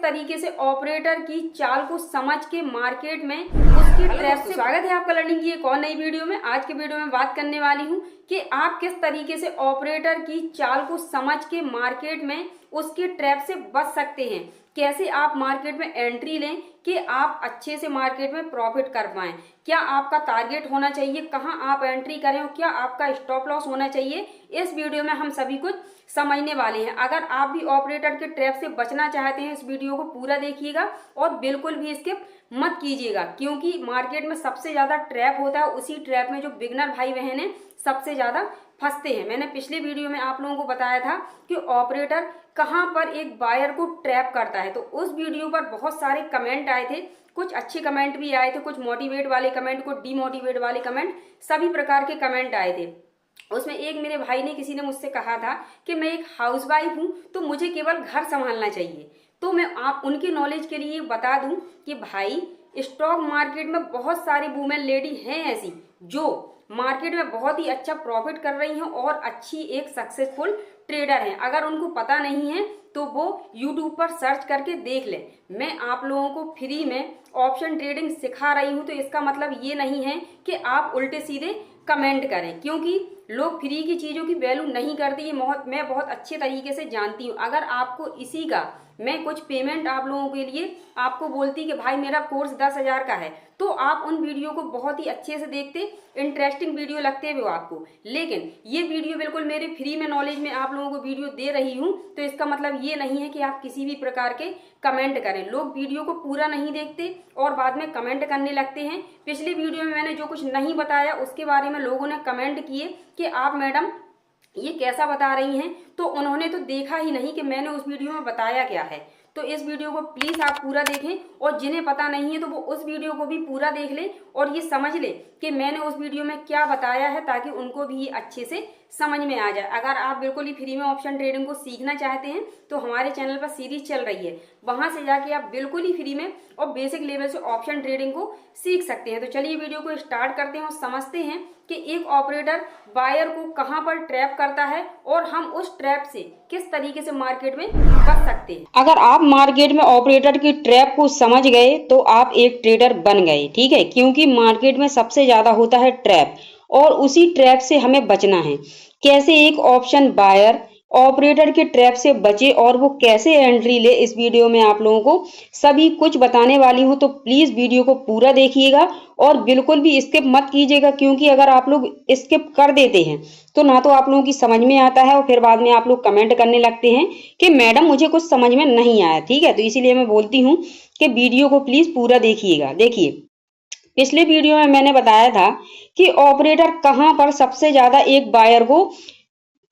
तरीके से ऑपरेटर की चाल को समझ के मार्केट में उसकी ट्रैप से। स्वागत है आपका लर्निंग की एक और नई वीडियो में। आज की वीडियो में बात करने वाली हूँ कि आप किस तरीके से ऑपरेटर की चाल को समझ के मार्केट में उसकी ट्रैप से बच सकते हैं। कैसे आप मार्केट में एंट्री लें कि आप अच्छे से मार्केट में प्रॉफिट कर पाएं। क्या आपका टारगेट होना चाहिए, कहां आप एंट्री करें और क्या आपका स्टॉप लॉस होना चाहिए, इस वीडियो में हम सभी कुछ समझने वाले हैं। अगर आप भी ऑपरेटर के ट्रैप से बचना चाहते हैं, इस वीडियो को पूरा देखिएगा और बिल्कुल भी स्किप मत कीजिएगा, क्योंकि मार्केट में सबसे ज्यादा ट्रैप होता है। उसी ट्रैप में जो बिगनर भाई बहन है सबसे ज्यादा फंसते हैं। मैंने पिछले वीडियो में आप लोगों को बताया था कि ऑपरेटर कहां पर एक बायर को ट्रैप करता है, तो उस वीडियो पर बहुत सारे कमेंट आए थे। कुछ अच्छे कमेंट भी आए थे, कुछ मोटिवेट वाले कमेंट, कुछ डीमोटिवेट वाले कमेंट, सभी प्रकार के कमेंट आए थे। उसमें एक मेरे भाई ने, किसी ने मुझसे कहा था कि मैं एक हाउसवाइफ हूं तो मुझे केवल घर संभालना चाहिए। तो मैं आप उनकी नॉलेज के लिए बता दूं कि भाई, स्टॉक मार्केट में बहुत सारी वुमेन लेडी हैं ऐसी जो मार्केट में बहुत ही अच्छा प्रॉफिट कर रही हैं और अच्छी एक सक्सेसफुल ट्रेडर हैं। अगर उनको पता नहीं है तो वो यूट्यूब पर सर्च करके देख लें। मैं आप लोगों को फ्री में ऑप्शन ट्रेडिंग सिखा रही हूं, तो इसका मतलब ये नहीं है कि आप उल्टे सीधे कमेंट करें, क्योंकि लोग फ्री की चीज़ों की वैल्यू नहीं करते। ये मैं बहुत अच्छे तरीके से जानती हूँ। अगर आपको इसी का मैं कुछ पेमेंट आप लोगों के लिए आपको बोलती कि भाई मेरा कोर्स 10,000 का है, तो आप उन वीडियो को बहुत ही अच्छे से देखते, इंटरेस्टिंग वीडियो लगते हुए आपको। लेकिन ये वीडियो बिल्कुल मेरे फ्री में नॉलेज में आप लोगों को वीडियो दे रही हूँ, तो इसका मतलब ये नहीं है कि आप किसी भी प्रकार के कमेंट करें। लोग वीडियो को पूरा नहीं देखते और बाद में कमेंट करने लगते हैं। पिछली वीडियो में मैंने जो कुछ नहीं बताया उसके बारे में लोगों ने कमेंट किए कि आप मैडम ये कैसा बता रही हैं, तो उन्होंने तो देखा ही नहीं कि मैंने उस वीडियो में बताया क्या है। तो इस वीडियो को प्लीज़ आप पूरा देखें, और जिन्हें पता नहीं है तो वो उस वीडियो को भी पूरा देख लें और ये समझ ले कि मैंने उस वीडियो में क्या बताया है, ताकि उनको भी ये अच्छे से समझ में आ जाए। अगर आप बिल्कुल ही फ्री में ऑप्शन ट्रेडिंग को सीखना चाहते हैं तो हमारे चैनल पर सीरीज चल रही है, वहां से जाके आप बिल्कुल ही फ्री में और बेसिक लेवल से ऑप्शन ट्रेडिंग को सीख सकते हैं। तो चलिए वीडियो को स्टार्ट करते हैं और समझते हैं कि एक ऑपरेटर बायर को कहां पर ट्रैप करता है और हम उस ट्रैप से किस तरीके से मार्केट में बच सकते हैं। अगर आप मार्केट में ऑपरेटर की ट्रैप को समझ गए तो आप एक ट्रेडर बन गए, ठीक है, क्योंकि मार्केट में सबसे ज्यादा होता है ट्रैप और उसी ट्रैप से हमें बचना है। कैसे एक ऑप्शन बायर ऑपरेटर के ट्रैप से बचे और वो कैसे एंट्री ले, इस वीडियो में आप लोगों को सभी कुछ बताने वाली हूँ। तो प्लीज वीडियो को पूरा देखिएगा और बिल्कुल भी स्किप मत कीजिएगा, क्योंकि अगर आप लोग स्किप कर देते हैं तो ना तो आप लोगों की समझ में आता है और फिर बाद में आप लोग कमेंट करने लगते हैं कि मैडम मुझे कुछ समझ में नहीं आया, ठीक है। तो इसीलिए मैं बोलती हूँ कि वीडियो को प्लीज पूरा देखिएगा। देखिए, पिछले वीडियो में मैंने बताया था कि ऑपरेटर कहां पर सबसे ज्यादा एक बायर को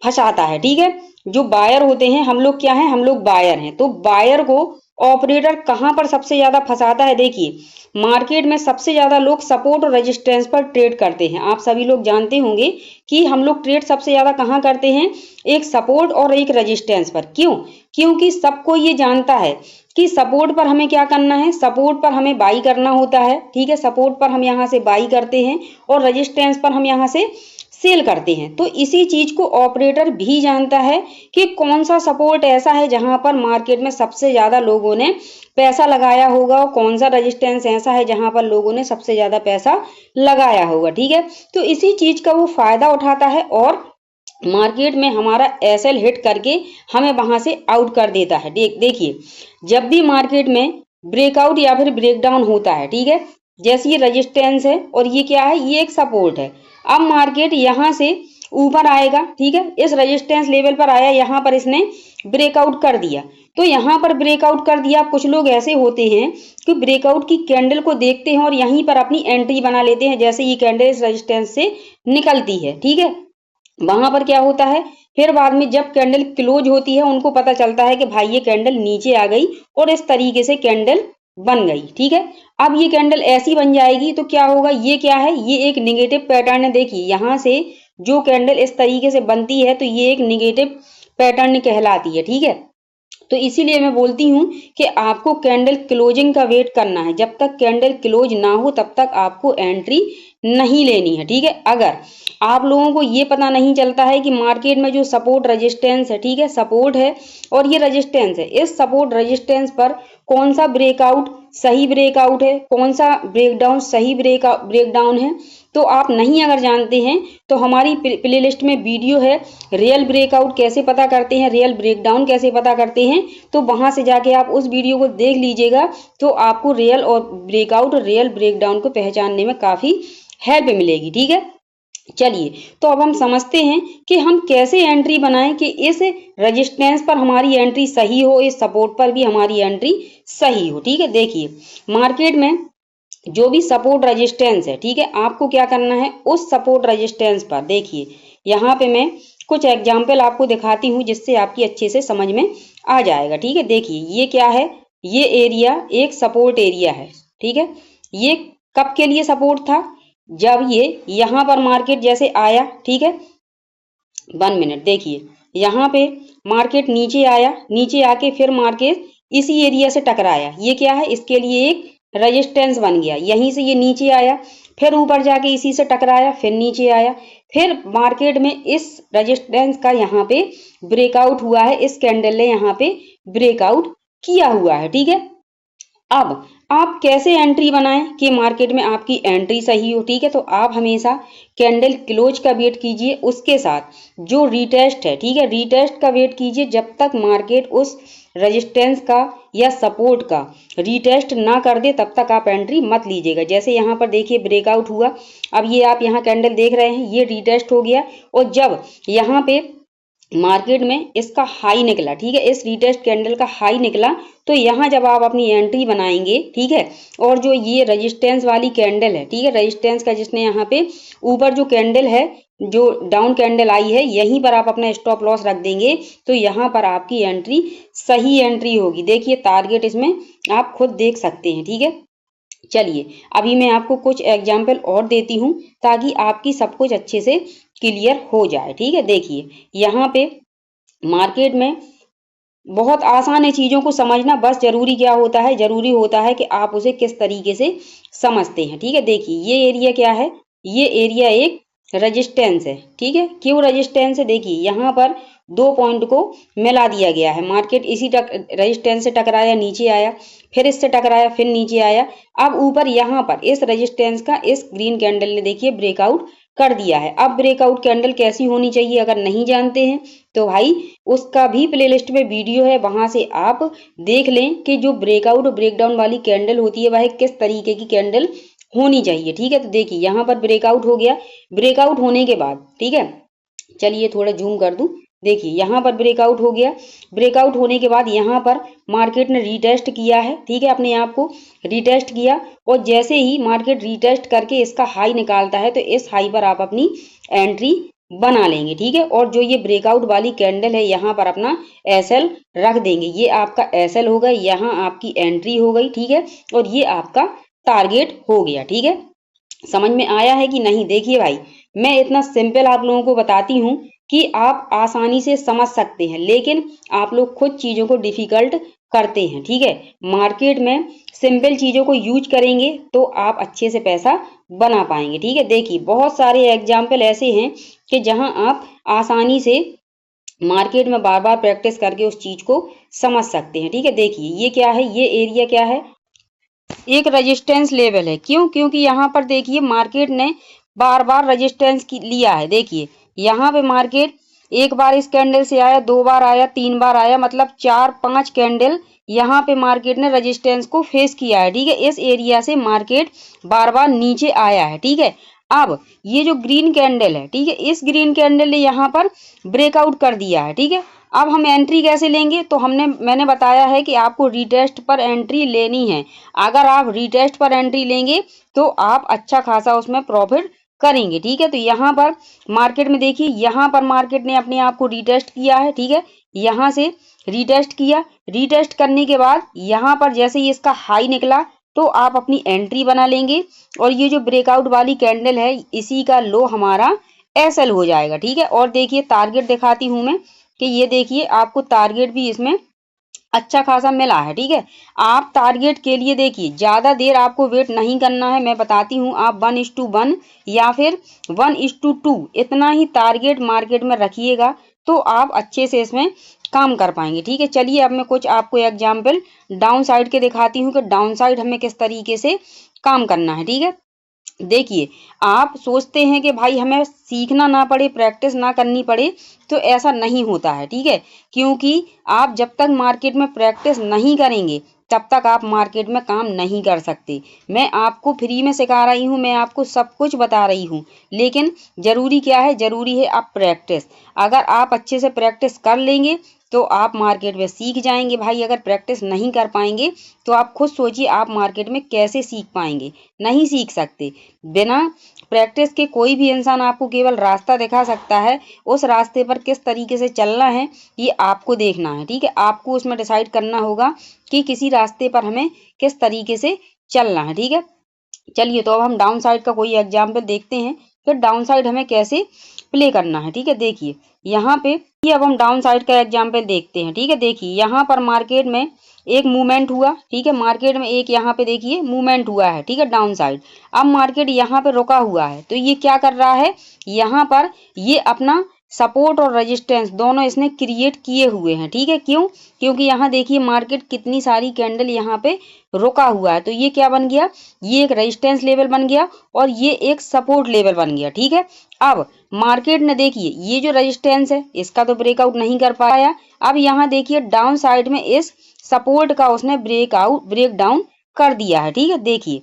फंसाता है, ठीक है। जो बायर होते हैं, हम लोग क्या हैं, हम लोग बायर हैं। तो बायर को ऑपरेटर कहां पर सबसे ज्यादा फंसाता है? देखिए, मार्केट में सबसे ज्यादा लोग सपोर्ट और रेजिस्टेंस पर ट्रेड करते हैं। आप सभी लोग जानते होंगे कि हम लोग ट्रेड सबसे ज्यादा कहां करते हैं, एक सपोर्ट और एक रेजिस्टेंस पर। क्यों? क्योंकि सबको ये जानता है कि सपोर्ट पर हमें क्या करना है, सपोर्ट पर हमें बाई करना होता है, ठीक है। सपोर्ट पर हम यहाँ से बाई करते हैं और रेजिस्टेंस पर हम यहाँ से सेल करते हैं। तो इसी चीज को ऑपरेटर भी जानता है कि कौन सा सपोर्ट ऐसा है जहां पर मार्केट में सबसे ज्यादा लोगों ने पैसा लगाया होगा और कौन सा रेजिस्टेंस ऐसा है जहां पर लोगों ने सबसे ज्यादा पैसा लगाया होगा, ठीक है। तो इसी चीज का वो फायदा उठाता है और मार्केट में हमारा एसएल हिट करके हमें वहां से आउट कर देता है। देखिए, जब भी मार्केट में ब्रेकआउट या फिर ब्रेकडाउन होता है, ठीक है, जैसे ये रेजिस्टेंस है और ये क्या है, ये एक सपोर्ट है। अब मार्केट यहाँ से ऊपर आएगा, ठीक है, इस रेजिस्टेंस लेवल पर आया, यहाँ पर इसने ब्रेकआउट कर दिया। तो यहाँ पर ब्रेकआउट कर दिया। कुछ लोग ऐसे होते हैं कि ब्रेकआउट की कैंडल को देखते हैं और यहीं पर अपनी एंट्री बना लेते हैं। जैसे ये कैंडल इस रेजिस्टेंस से निकलती है, ठीक है, वहां पर क्या होता है, फिर बाद में जब कैंडल क्लोज होती है उनको पता चलता है कि भाई ये कैंडल नीचे आ गई और इस तरीके से कैंडल बन गई, ठीक है। अब ये कैंडल ऐसी बन जाएगी तो क्या होगा, ये क्या है, ये एक निगेटिव पैटर्न है। देखिए, यहाँ से जो कैंडल इस तरीके से बनती है तो ये एक निगेटिव पैटर्न कहलाती है, ठीक है। तो इसीलिए मैं बोलती हूँ कि आपको कैंडल क्लोजिंग का वेट करना है। जब तक कैंडल क्लोज ना हो तब तक आपको एंट्री नहीं लेनी है, ठीक है। अगर आप लोगों को ये पता नहीं चलता है कि मार्केट में जो सपोर्ट रेजिस्टेंस है, ठीक है, सपोर्ट है और ये रेजिस्टेंस है, इस सपोर्ट रेजिस्टेंस पर कौन सा ब्रेकआउट सही ब्रेकआउट है, कौन सा ब्रेकडाउन सही ब्रेकडाउन है, तो आप नहीं अगर जानते हैं तो हमारी प्लेलिस्ट में वीडियो है रियल ब्रेकआउट कैसे पता करते हैं, रियल ब्रेकडाउन कैसे पता करते हैं, तो वहां से जाके आप उस वीडियो को देख लीजिएगा। तो आपको रियल और ब्रेकआउट और रियल ब्रेकडाउन को पहचानने में काफी हेल्प मिलेगी, ठीक है। चलिए तो अब हम समझते हैं कि हम कैसे एंट्री बनाएं कि इस रेजिस्टेंस पर हमारी एंट्री सही हो, इस सपोर्ट पर भी हमारी एंट्री सही हो, ठीक है। देखिए मार्केट में जो भी सपोर्ट रेजिस्टेंस है, ठीक है, आपको क्या करना है उस सपोर्ट रेजिस्टेंस पर, देखिए यहाँ पे मैं कुछ एग्जाम्पल आपको दिखाती हूँ जिससे आपकी अच्छे से समझ में आ जाएगा, ठीक है। देखिए ये क्या है, ये एरिया एक सपोर्ट एरिया है, ठीक है। ये कब के लिए सपोर्ट था, जब ये यहाँ पर मार्केट जैसे आया, ठीक है, 1 मिनट, देखिए यहाँ पे मार्केट नीचे आया, नीचे आके फिर मार्केट इसी एरिया से टकराया, ये क्या है, इसके लिए एक रेजिस्टेंस बन गया। यहीं से ये नीचे आया, फिर ऊपर जाके इसी से टकराया, फिर नीचे आया, फिर मार्केट में इस रेजिस्टेंस का यहाँ पे ब्रेकआउट हुआ है, इस कैंडल ने यहाँ पे ब्रेकआउट किया हुआ है, ठीक है। अब आप कैसे एंट्री बनाएं कि मार्केट में आपकी एंट्री सही हो, ठीक है। तो आप हमेशा कैंडल क्लोज का वेट कीजिए, उसके साथ जो रीटेस्ट है, ठीक है, रीटेस्ट का वेट कीजिए जब तक मार्केट उस रेजिस्टेंस का या सपोर्ट का रीटेस्ट ना कर दे तब तक आप एंट्री मत लीजिएगा। जैसे यहाँ पर देखिए ब्रेकआउट हुआ, अब ये आप यहाँ कैंडल देख रहे हैं, ये रीटेस्ट हो गया और जब यहाँ पे मार्केट में इसका हाई निकला, ठीक है, इस रीटेस्ट कैंडल का हाई निकला, तो यहाँ जब आप अपनी एंट्री बनाएंगे, ठीक है, और जो ये रेजिस्टेंस वाली कैंडल है, ठीक है, रेजिस्टेंस का जिसने यहाँ पे ऊपर जो कैंडल है, जो डाउन कैंडल आई है, यहीं पर आप अपना स्टॉप लॉस रख देंगे तो यहाँ पर आपकी एंट्री सही एंट्री होगी। देखिए टारगेट इसमें आप खुद देख सकते हैं, ठीक है। चलिए अभी मैं आपको कुछ एग्जाम्पल और देती हूँ ताकि आपकी सब कुछ अच्छे से क्लियर हो जाए, ठीक है। देखिए यहाँ पे मार्केट में बहुत आसान है चीजों को समझना, बस जरूरी क्या होता है, जरूरी होता है कि आप उसे किस तरीके से समझते हैं, ठीक है। देखिए ये एरिया क्या है, ये एरिया एक रेजिस्टेंस है, ठीक है। क्यों रेजिस्टेंस है, देखिए यहाँ पर 2 पॉइंट को मिला दिया गया है, मार्केट इसी रेजिस्टेंस से टकराया, नीचे आया, फिर इससे टकराया, फिर नीचे आया, अब ऊपर यहाँ पर इस रेजिस्टेंस का इस ग्रीन कैंडल ने देखिए ब्रेकआउट कर दिया है। अब ब्रेकआउट कैंडल कैसी होनी चाहिए अगर नहीं जानते हैं तो भाई उसका भी प्लेलिस्ट में वीडियो है, वहां से आप देख लें कि जो ब्रेकआउट और ब्रेकडाउन वाली कैंडल होती है वह किस तरीके की कैंडल होनी चाहिए, ठीक है। तो देखिए यहाँ पर ब्रेकआउट हो गया, ब्रेकआउट होने के बाद, ठीक है, चलिए थोड़ा जूम कर दूं, देखिए यहाँ पर ब्रेकआउट हो गया, ब्रेकआउट होने के बाद यहाँ पर मार्केट ने रीटेस्ट किया है, ठीक है, अपने आप को रीटेस्ट किया और जैसे ही मार्केट रीटेस्ट करके इसका हाई निकालता है तो इस हाई पर आप अपनी एंट्री बना लेंगे, ठीक है। और जो ये ब्रेकआउट वाली कैंडल है यहाँ पर अपना एसएल रख देंगे, ये आपका एसएल हो गया, यहाँ आपकी एंट्री हो गई, ठीक है, और ये आपका टारगेट हो गया, ठीक है। समझ में आया है कि नहीं, देखिए भाई मैं इतना सिंपल आप लोगों को बताती हूँ कि आप आसानी से समझ सकते हैं, लेकिन आप लोग खुद चीजों को डिफिकल्ट करते हैं, ठीक है। मार्केट में सिंपल चीजों को यूज करेंगे तो आप अच्छे से पैसा बना पाएंगे, ठीक है। देखिए बहुत सारे एग्जाम्पल ऐसे हैं कि जहां आप आसानी से मार्केट में बार बार प्रैक्टिस करके उस चीज को समझ सकते हैं, ठीक है। देखिए ये क्या है, ये एरिया क्या है, एक रेजिस्टेंस लेवल है, क्यों, क्योंकि यहाँ पर देखिए मार्केट ने बार बार रेजिस्टेंस लिया है। देखिए यहाँ पे मार्केट एक बार इस कैंडल से आया, 2 बार आया, 3 बार आया, मतलब 4-5 कैंडल यहाँ पे मार्केट ने रेजिस्टेंस को फेस किया है, ठीक है। इस एरिया से मार्केट बार बार नीचे आया है, ठीक है। अब ये जो ग्रीन कैंडल है, ठीक है, इस ग्रीन कैंडल ने यहाँ पर ब्रेकआउट कर दिया है, ठीक है। अब हम एंट्री कैसे लेंगे, तो मैंने बताया है कि आपको रीटेस्ट पर एंट्री लेनी है। अगर आप रीटेस्ट पर एंट्री लेंगे तो आप अच्छा खासा उसमें प्रॉफिट करेंगे, ठीक है। तो यहाँ पर मार्केट में देखिए, यहाँ पर मार्केट ने अपने आप को रीटेस्ट किया है, ठीक है, यहाँ से रीटेस्ट किया, रीटेस्ट करने के बाद यहाँ पर जैसे ही इसका हाई निकला तो आप अपनी एंट्री बना लेंगे और ये जो ब्रेकआउट वाली कैंडल है इसी का लो हमारा एसएल हो जाएगा, ठीक है। और देखिए टारगेट दिखाती हूं मैं कि ये देखिए आपको टारगेट भी इसमें अच्छा खासा मिला है। ठीक है, आप टारगेट के लिए देखिए ज़्यादा देर आपको वेट नहीं करना है। मैं बताती हूँ, आप 1:1 या फिर 1:2 इतना ही टारगेट मार्केट में रखिएगा तो आप अच्छे से इसमें काम कर पाएंगे। ठीक है, चलिए अब मैं कुछ आपको एग्जाम्पल डाउन साइड के दिखाती हूँ कि डाउन साइड हमें किस तरीके से काम करना है। ठीक है, देखिए आप सोचते हैं कि भाई हमें सीखना ना पड़े, प्रैक्टिस ना करनी पड़े, तो ऐसा नहीं होता है। ठीक है, क्योंकि आप जब तक मार्केट में प्रैक्टिस नहीं करेंगे तब तक आप मार्केट में काम नहीं कर सकते। मैं आपको फ्री में सिखा रही हूँ, मैं आपको सब कुछ बता रही हूँ, लेकिन जरूरी क्या है, जरूरी है आप प्रैक्टिस। अगर आप अच्छे से प्रैक्टिस कर लेंगे तो आप मार्केट में सीख जाएंगे। भाई अगर प्रैक्टिस नहीं कर पाएंगे तो आप खुद सोचिए आप मार्केट में कैसे सीख पाएंगे, नहीं सीख सकते। बिना प्रैक्टिस के कोई भी इंसान आपको केवल रास्ता दिखा सकता है, उस रास्ते पर किस तरीके से चलना है ये आपको देखना है। ठीक है, आपको उसमें डिसाइड करना होगा कि किसी रास्ते पर हमें किस तरीके से चलना है। ठीक है, चलिए तो अब हम डाउन साइड का कोई एग्जाम्पल देखते हैं कि डाउन साइड हमें कैसे प्ले करना है। ठीक है, देखिए यहाँ पे ये अब हम डाउन साइड का एग्जाम्पल देखते हैं। ठीक है, देखिए यहाँ पर मार्केट में एक मूवमेंट हुआ। ठीक है, मार्केट में एक यहाँ पे देखिए मूवमेंट हुआ है। ठीक है, डाउन साइड अब मार्केट यहाँ पे रुका हुआ है, तो ये क्या कर रहा है, यहाँ पर ये अपना सपोर्ट और रेजिस्टेंस दोनों इसने क्रिएट किए हुए हैं। ठीक है, क्यों, क्योंकि यहाँ देखिए मार्केट कितनी सारी कैंडल यहाँ पे रुका हुआ है, तो ये क्या बन गया, ये एक रेजिस्टेंस लेवल बन गया और ये एक सपोर्ट लेवल बन गया। ठीक है, अब मार्केट ने देखिए ये जो रेजिस्टेंस है इसका तो ब्रेकआउट नहीं कर पाया। अब यहाँ देखिए डाउन साइड में इस सपोर्ट का उसने ब्रेक डाउन कर दिया है। ठीक है, देखिए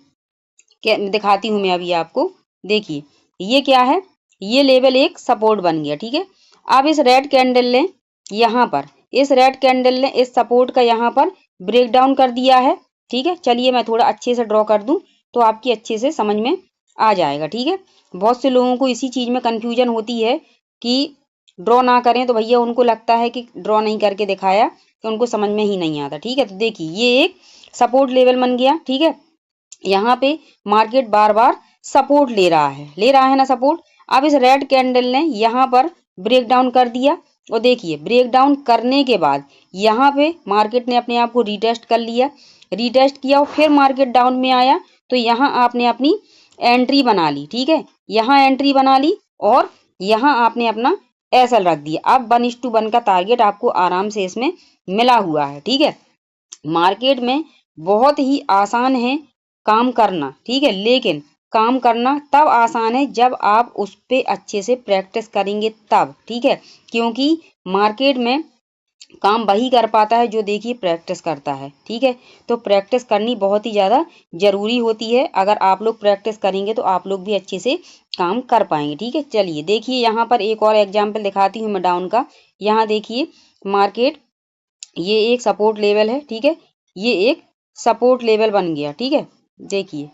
क्या दिखाती हूँ मैं अभी आपको, देखिए ये क्या है, ये लेवल एक सपोर्ट बन गया। ठीक है, अब इस रेड कैंडल ने यहाँ पर इस रेड कैंडल ने इस सपोर्ट का यहाँ पर ब्रेक डाउन कर दिया है। ठीक है, चलिए मैं थोड़ा अच्छे से ड्रॉ कर दूं तो आपकी अच्छे से समझ में आ जाएगा। ठीक है, बहुत से लोगों को इसी चीज में कंफ्यूजन होती है कि ड्रॉ ना करें तो भैया उनको लगता है कि ड्रॉ नहीं करके दिखाया तो उनको समझ में ही नहीं आता। ठीक है, तो देखिए ये एक सपोर्ट लेवल बन गया। ठीक है, यहाँ पे मार्केट बार बार सपोर्ट ले रहा है ना सपोर्ट। अब इस रेड कैंडल ने यहाँ पर ब्रेक डाउन कर दिया और देखिए ब्रेक डाउन करने के बाद यहाँ पे मार्केट ने अपने आप को रीटेस्ट कर लिया, रीटेस्ट किया और फिर मार्केट डाउन में आया, तो यहाँ आपने अपनी एंट्री बना ली। ठीक है, यहाँ एंट्री बना ली और यहाँ आपने अपना एसएल रख दिया। अब 1:1 का टारगेट आपको आराम से इसमें मिला हुआ है। ठीक है, मार्केट में बहुत ही आसान है काम करना। ठीक है, लेकिन काम करना तब आसान है जब आप उस पे अच्छे से प्रैक्टिस करेंगे तब। ठीक है, क्योंकि मार्केट में काम वही कर पाता है जो देखिए प्रैक्टिस करता है। ठीक है, तो प्रैक्टिस करनी बहुत ही ज़्यादा जरूरी होती है। अगर आप लोग प्रैक्टिस करेंगे तो आप लोग भी अच्छे से काम कर पाएंगे। ठीक है, चलिए देखिए यहाँ पर एक और एग्जाम्पल दिखाती हूँ मैं डाउन का। यहाँ देखिए मार्केट ये एक सपोर्ट लेवल है। ठीक है, ये एक सपोर्ट लेवल बन गया। ठीक है, देखिए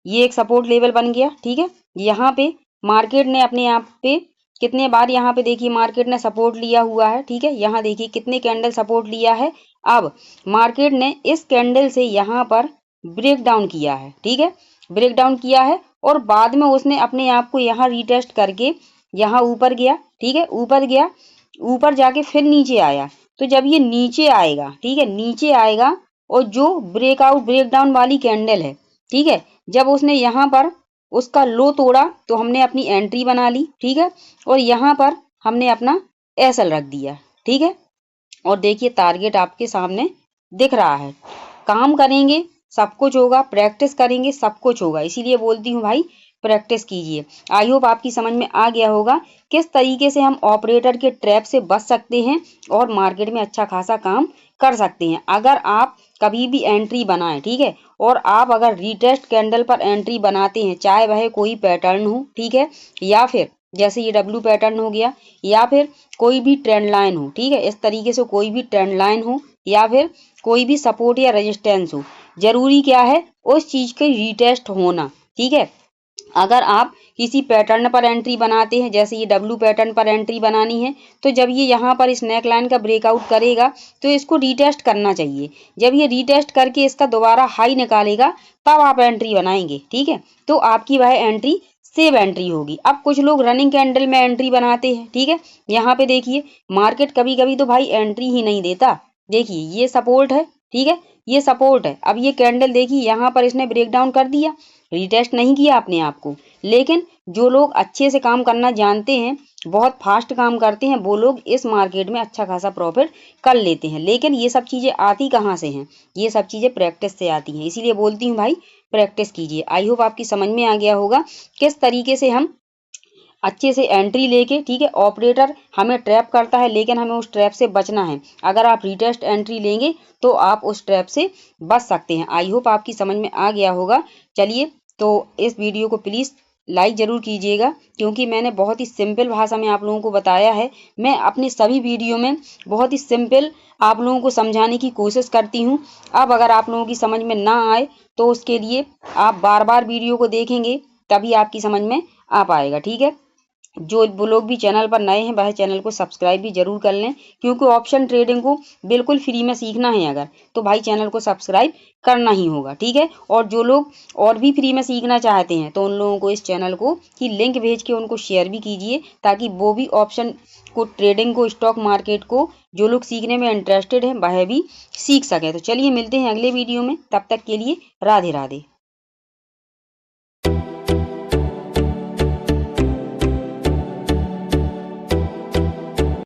ये एक सपोर्ट लेवल बन गया। ठीक है, यहाँ पे मार्केट ने अपने आप पे कितने बार यहाँ पे देखिए मार्केट ने सपोर्ट लिया हुआ है। ठीक है, यहाँ देखिए कितने कैंडल सपोर्ट लिया है। अब मार्केट ने इस कैंडल से यहाँ पर ब्रेक डाउन किया है। ठीक है, ब्रेक डाउन किया है और बाद में उसने अपने आप को यहाँ रीटेस्ट करके यहाँ ऊपर गया। ठीक है, ऊपर गया, ऊपर जाके फिर नीचे आया। तो जब ये नीचे आएगा, ठीक है, नीचे आएगा और जो ब्रेक डाउन वाली कैंडल है, ठीक है, जब उसने यहाँ पर उसका लो तोड़ा तो हमने अपनी एंट्री बना ली। ठीक है, और यहाँ पर हमने अपना एसएल रख दिया। ठीक है, और देखिए टारगेट आपके सामने दिख रहा है। काम करेंगे सब कुछ होगा, प्रैक्टिस करेंगे सब कुछ होगा, इसीलिए बोलती हूँ भाई प्रैक्टिस कीजिए। आई होप आपकी समझ में आ गया होगा किस तरीके से हम ऑपरेटर के ट्रैप से बच सकते हैं और मार्केट में अच्छा खासा काम कर सकते हैं। अगर आप कभी भी एंट्री बनाएं, ठीक है, और आप अगर रीटेस्ट कैंडल पर एंट्री बनाते हैं, चाहे वह कोई पैटर्न हो, ठीक है, या फिर जैसे ये डब्ल्यू पैटर्न हो गया, या फिर कोई भी ट्रेंड लाइन हो, ठीक है, इस तरीके से कोई भी ट्रेंड लाइन हो, या फिर कोई भी सपोर्ट या रेजिस्टेंस हो, जरूरी क्या है उस चीज के रीटेस्ट होना। ठीक है, अगर आप किसी पैटर्न पर एंट्री बनाते हैं, जैसे ये डब्ल्यू पैटर्न पर एंट्री बनानी है, तो जब ये यहाँ पर इस नेक लाइन का ब्रेकआउट करेगा तो इसको रीटेस्ट करना चाहिए। जब ये रीटेस्ट करके इसका दोबारा हाई निकालेगा तब आप एंट्री बनाएंगे। ठीक है, तो आपकी वह एंट्री सेव एंट्री होगी। अब कुछ लोग रनिंग कैंडल में एंट्री बनाते हैं। ठीक है, यहाँ पे देखिए मार्केट कभी कभी तो भाई एंट्री ही नहीं देता, देखिए ये सपोर्ट है, ठीक है, ये सपोर्ट है। अब ये कैंडल देखिए यहाँ पर इसने ब्रेक डाउन कर दिया, रिटेस्ट नहीं किया अपने आप को। लेकिन जो लोग अच्छे से काम करना जानते हैं, बहुत फास्ट काम करते हैं, वो लोग इस मार्केट में अच्छा खासा प्रॉफिट कर लेते हैं। लेकिन ये सब चीज़ें आती कहाँ से हैं? ये सब चीज़ें प्रैक्टिस से आती हैं। इसीलिए बोलती हूँ भाई प्रैक्टिस कीजिए। आई होप आपकी समझ में आ गया होगा किस तरीके से हम अच्छे से एंट्री लेके, ठीक है, ऑपरेटर हमें ट्रैप करता है लेकिन हमें उस ट्रैप से बचना है। अगर आप रिटेस्ट एंट्री लेंगे तो आप उस ट्रैप से बच सकते हैं। आई होप आपकी समझ में आ गया होगा। चलिए, तो इस वीडियो को प्लीज़ लाइक ज़रूर कीजिएगा, क्योंकि मैंने बहुत ही सिंपल भाषा में आप लोगों को बताया है। मैं अपनी सभी वीडियो में बहुत ही सिंपल आप लोगों को समझाने की कोशिश करती हूँ। अब अगर आप लोगों की समझ में ना आए तो उसके लिए आप बार बार वीडियो को देखेंगे, तभी आपकी समझ में आ पाएगा, ठीक है। जो वो लोग भी चैनल पर नए हैं वह चैनल को सब्सक्राइब भी जरूर कर लें, क्योंकि ऑप्शन ट्रेडिंग को बिल्कुल फ्री में सीखना है अगर, तो भाई चैनल को सब्सक्राइब करना ही होगा, ठीक है। और जो लोग और भी फ्री में सीखना चाहते हैं तो उन लोगों को इस चैनल को की लिंक भेज के उनको शेयर भी कीजिए, ताकि वो भी ऑप्शन को, ट्रेडिंग को, स्टॉक मार्केट को जो लोग सीखने में इंटरेस्टेड हैं वह भी सीख सकें। तो चलिए मिलते हैं अगले वीडियो में, तब तक के लिए राधे राधे।